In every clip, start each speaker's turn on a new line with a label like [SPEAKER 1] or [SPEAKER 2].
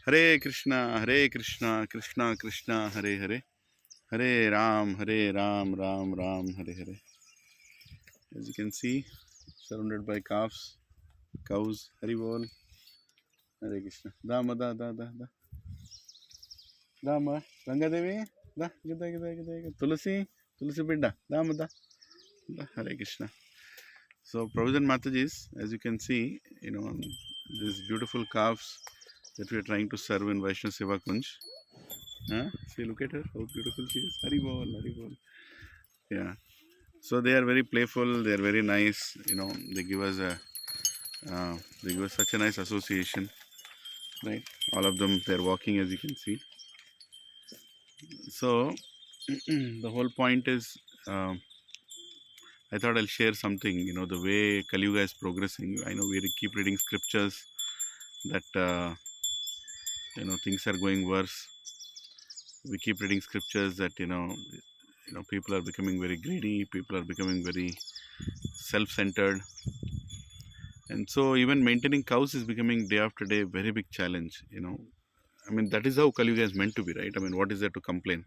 [SPEAKER 1] Hare Krishna, Krishna Krishna, Hare Hare, Hare Ram, Ram Ram, Hare Hare. As you can see, surrounded by calves, cows, Hari Bol, Hare Krishna. Dama, da, da, da, da. Dama, Rangadevi, da, gida, gida, gida, gida. Tulasi, Tulasi Bidda, Dama, da, da, Hare Krishna. So, Prabhupada Matajis, as you can see, these beautiful calves that we are trying to serve in Vaishnav Seva Kunj. Huh? See, look at her, how beautiful she is. Hari Bol, Hari Bol. Yeah. So they are very playful. They are very nice. They give us such a nice association, right? All of them, they're walking, as you can see. So the whole point is, I thought I'll share something. The way Kali Yuga is progressing. I know we keep reading scriptures that things are going worse. We keep reading scriptures that people are becoming very greedy. People are becoming very self-centered. And so even maintaining cows is becoming day after day a very big challenge. That is how Kali Yuga is meant to be, right? What is there to complain?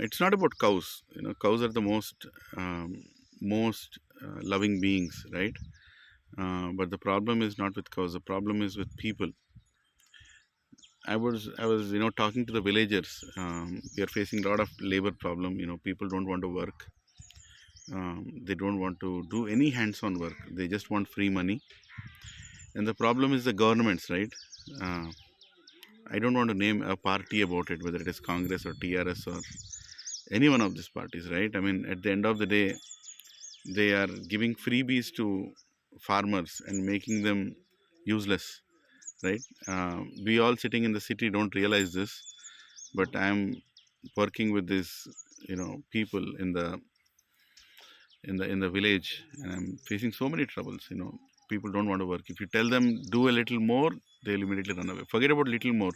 [SPEAKER 1] It's not about cows. Cows are the most loving beings, right? But the problem is not with cows. The problem is with people. I was talking to the villagers. We are facing a lot of labor problem. People don't want to work. They don't want to do any hands-on work. They just want free money. And the problem is the governments, right? I don't want to name a party about it, whether it is Congress or TRS or any one of these parties, right? At the end of the day, they are giving freebies to farmers and making them useless, right? We all sitting in the city don't realize this, but I'm working with these, people in the village, and I'm facing so many troubles. People don't want to work. If you tell them do a little more, they'll immediately run away. Forget about little more.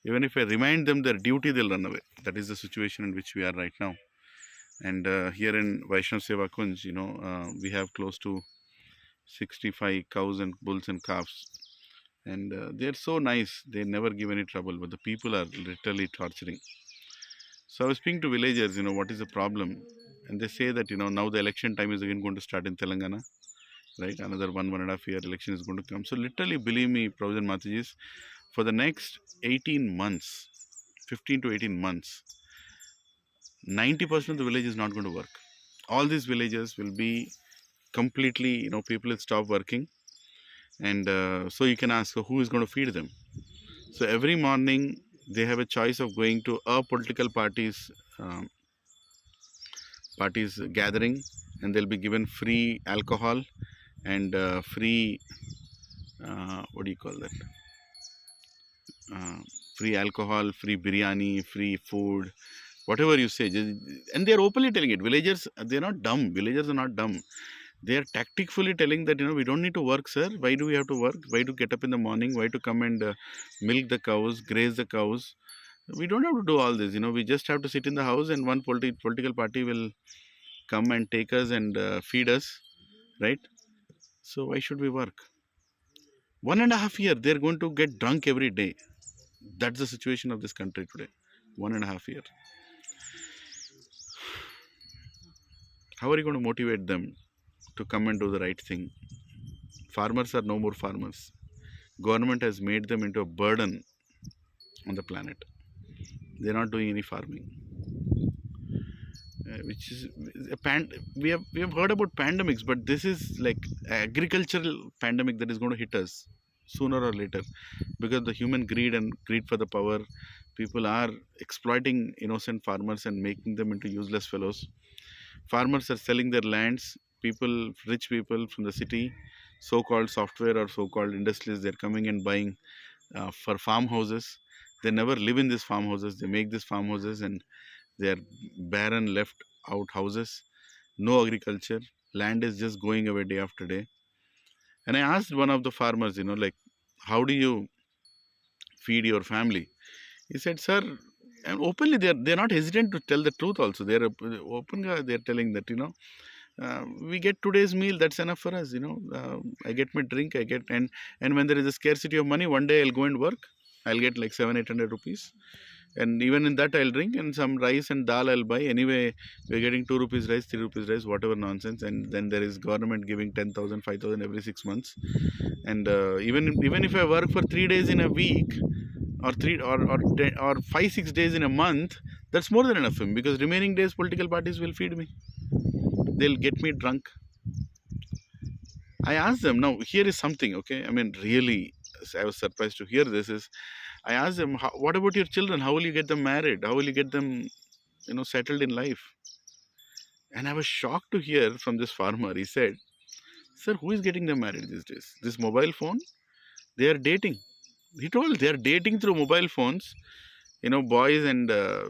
[SPEAKER 1] Even if I remind them their duty, they'll run away. That is the situation in which we are right now. And here in Vaishnav Seva Kunj, we have close to 65 cows and bulls and calves. And they're so nice. They never give any trouble, but the people are literally torturing. So I was speaking to villagers, what is the problem? And they say that, now the election time is again going to start in Telangana, right? Another 1.5 year election is going to come. So literally, believe me, Prabhupada Matajis, for the next 18 months, 15 to 18 months, 90% of the village is not going to work. All these villages will be completely, people will stop working. And so you can ask, who is going to feed them? So every morning, they have a choice of going to a political party's gathering, and they'll be given free alcohol and free what do you call that? Free alcohol, free biryani, free food, whatever you say. And they are openly telling it. Villagers, they're not dumb. Villagers are not dumb. They are tactfully telling that, we don't need to work, sir. Why do we have to work? Why to get up in the morning? Why to come and milk the cows, graze the cows? We don't have to do all this. We just have to sit in the house, and one political party will come and take us and feed us, right? So why should we work? 1.5 year, they're going to get drunk every day. That's the situation of this country today. 1.5 year. How are you going to motivate them to come and do the right thing? Farmers are no more farmers. Government has made them into a burden on the planet. They're not doing any farming. Which is we have heard about pandemics, but this is like agricultural pandemic that is going to hit us sooner or later, because the human greed and greed for the power, people are exploiting innocent farmers and making them into useless fellows. Farmers are selling their lands. Rich people from the city, so-called software or so-called industries, they're coming and buying for farmhouses. They never live in these farmhouses. They make these farmhouses, and they are barren, left out houses, no agriculture, land is just going away day after day. And I asked one of the farmers, like, how do you feed your family? He said, sir, and openly they're not hesitant to tell the truth also. They're open, they're telling that, We get today's meal, that's enough for us, I get my drink, I get, and when there is a scarcity of money, one day I'll go and work, I'll get like 700-800 rupees, and even in that I'll drink, and some rice and dal I'll buy. Anyway, we're getting 2 rupees rice, 3 rupees rice, whatever nonsense, and then there is government giving 10,000, 5,000 every 6 months. And even if I work for 3 days in a week, or 5-6 days in a month, that's more than enough for me, because remaining days political parties will feed me, they'll get me drunk. I asked them, now here is something, okay, I mean, really, I was surprised to hear this, is I asked them, what about your children, how will you get them married, how will you get them settled in life? And I was shocked to hear from this farmer. He said, sir, who is getting them married these days? This mobile phone, they are dating. He told they are dating through mobile phones, boys, and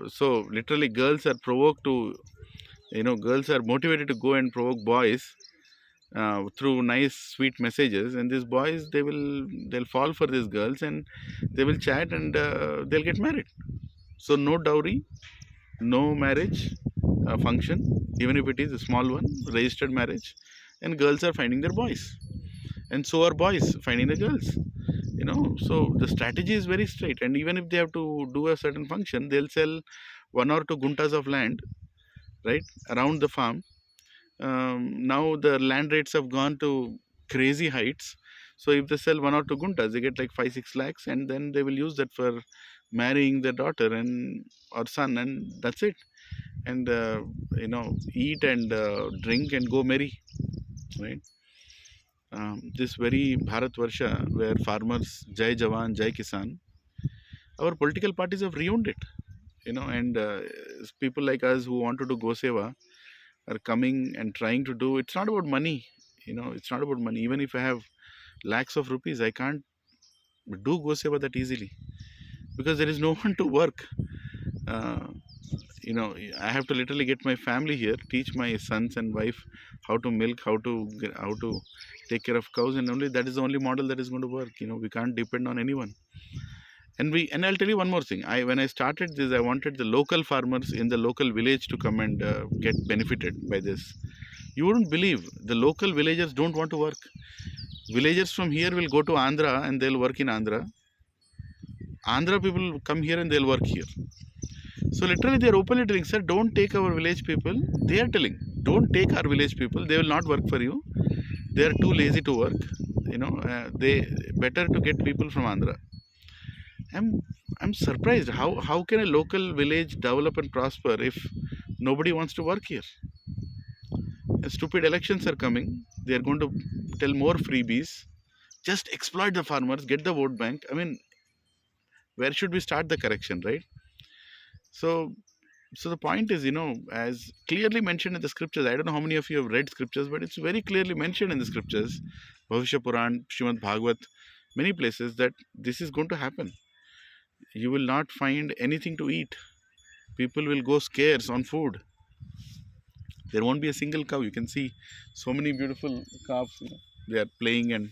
[SPEAKER 1] so literally girls are provoked to, girls are motivated to go and provoke boys through nice sweet messages, and these boys, they'll fall for these girls, and they will chat, and they'll get married. So no dowry, no marriage function, even if it is a small one, registered marriage, and girls are finding their boys, and so are boys finding the girls. So the strategy is very straight, and even if they have to do a certain function, they'll sell 1 or 2 guntas of land, right, around the farm. Now the land rates have gone to crazy heights, so if they sell 1 or 2 guntas, they get like 5-6 lakhs, and then they will use that for marrying their daughter and or son, and that's it. And eat and drink and go merry, right? This very Bharat Varsha, where farmers Jai Jawan, Jai Kisan, our political parties have ruined it, and people like us who want to do Goseva are coming and trying to do. It's not about money, it's not about money. Even if I have lakhs of rupees, I can't do Goseva that easily, because there is no one to work. uh, I have to literally get my family here, teach my sons and wife how to milk, how to take care of cows, and only that is the only model that is going to work. We can't depend on anyone. And I'll tell you one more thing. When I started this, I wanted the local farmers in the local village to come and get benefited by this. You wouldn't believe, the local villagers don't want to work. Villagers from here will go to Andhra and they'll work in Andhra. Andhra people will come here and they'll work here. So literally they are openly telling, sir, don't take our village people. They are telling, don't take our village people. They will not work for you. They are too lazy to work. They better to get people from Andhra. I'm surprised. How can a local village develop and prosper if nobody wants to work here? Stupid elections are coming. They are going to tell more freebies. Just exploit the farmers, get the vote bank. I mean, where should we start the correction, right? So the point is, as clearly mentioned in the scriptures, I don't know how many of you have read scriptures, but it's very clearly mentioned in the scriptures, Bhavishya Puran, Srimad Bhagavat, many places, that this is going to happen. You will not find anything to eat. People will go scarce on food. There won't be a single cow. You can see so many beautiful calves, they are playing, and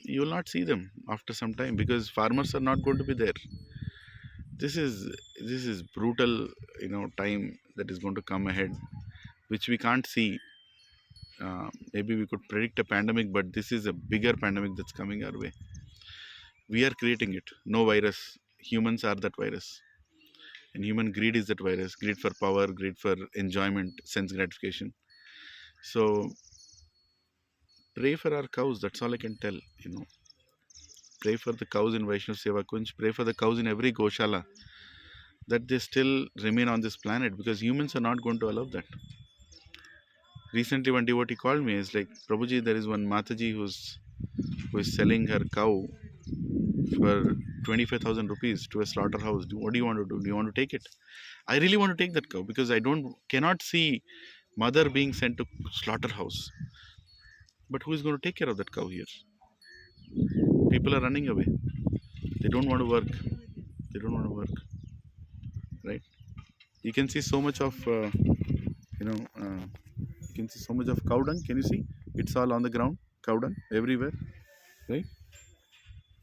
[SPEAKER 1] you will not see them after some time, because farmers are not going to be there. This is brutal, time that is going to come ahead, which we can't see. Maybe we could predict a pandemic, but this is a bigger pandemic that's coming our way. We are creating it. No virus. Humans are that virus. And human greed is that virus. Greed for power, greed for enjoyment, sense gratification. So pray for our cows. That's all I can tell. Pray for the cows in Vaishnav Seva Kunj. Pray for the cows in every Goshala, that they still remain on this planet, because humans are not going to allow that. Recently, one devotee called me. It's like, Prabhuji, there is one Mataji who is selling her cow for 25,000 rupees to a slaughterhouse. What do you want to do? Do you want to take it? I really want to take that cow, because I cannot see mother being sent to slaughterhouse. But who is going to take care of that cow here? People are running away. They don't want to work. They don't want to work. Right? You can see so much of, you can see so much of cow dung. Can you see? It's all on the ground. Cow dung everywhere. Right?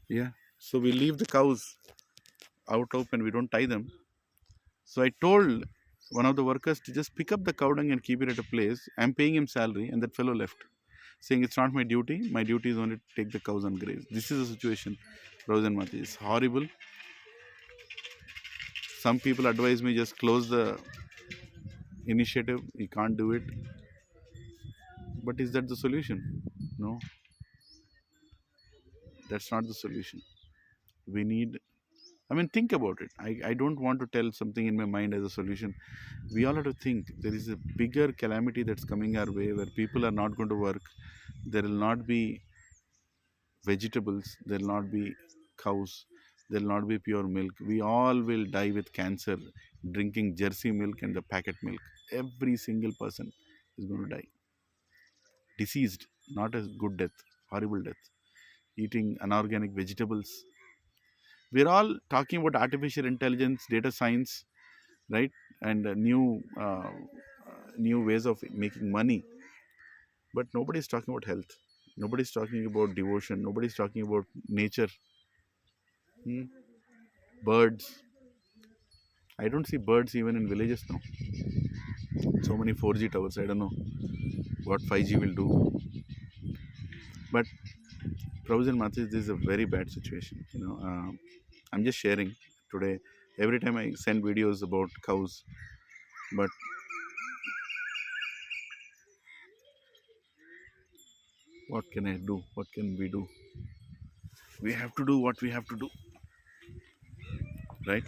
[SPEAKER 1] Yeah. So we leave the cows out open. We don't tie them. So I told one of the workers to just pick up the cow dung and keep it at a place. I'm paying him salary, and that fellow left, saying it's not my duty. My duty is only to take the cows and graze. This is the situation, Rose and Mati. It's horrible. Some people advise me just close the initiative. You can't do it. But is that the solution? No, that's not the solution. We need, I mean, think about it. I don't want to tell something in my mind as a solution. We all have to think there is a bigger calamity that's coming our way where people are not going to work. There will not be vegetables, there will not be cows, there will not be pure milk. We all will die with cancer drinking Jersey milk and the packet milk. Every single person is going to die. Diseased, not a good death, horrible death. Eating unorganic vegetables. We're all talking about artificial intelligence, data science, right? And new ways of making money. But nobody's talking about health. Nobody's talking about devotion. Nobody's talking about nature. Birds. I don't see birds even in villages now. So many 4G towers. I don't know what 5G will do. But Prabhuji and Mathis, this is a very bad situation. I'm just sharing today. Every time I send videos about cows, but what can I do? What can we do? We have to do what we have to do, right?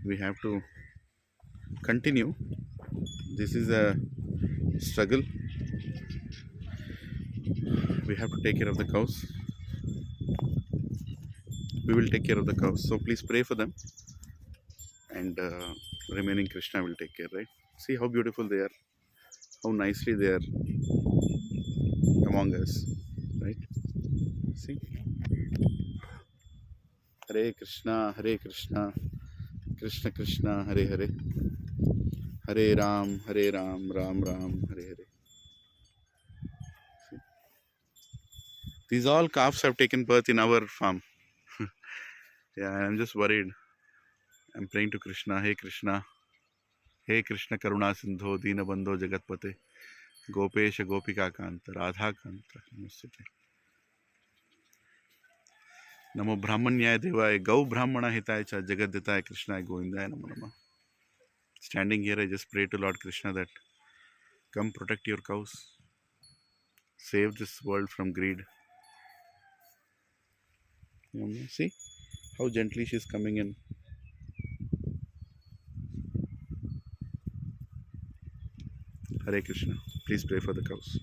[SPEAKER 1] We have to continue. This is a struggle. We have to take care of the cows. We will take care of the cows. So please pray for them. And remaining Krishna will take care, right? See how beautiful they are. How nicely they are among us, right? See? Hare Krishna, Krishna Krishna, Hare Hare, Hare Ram, Ram Ram, Hare Hare. See? These all calves have taken birth in our farm. Yeah, I'm just worried. I'm praying to Krishna, Hey Krishna Karuna Sindho, Dina Bandho Jagatpate, Gopesha Gopika Kanta, Radha Kanta, Namaste. Namo Brahmanyaya Devaya, Gau Brahmana Hitaya Cha, Jagaditaya Krishnaya Govindaya Namo Namah. Standing here, I just pray to Lord Krishna that come protect your cows, save this world from greed. See how gently she's coming in. Hare Krishna. Please pray for the cows.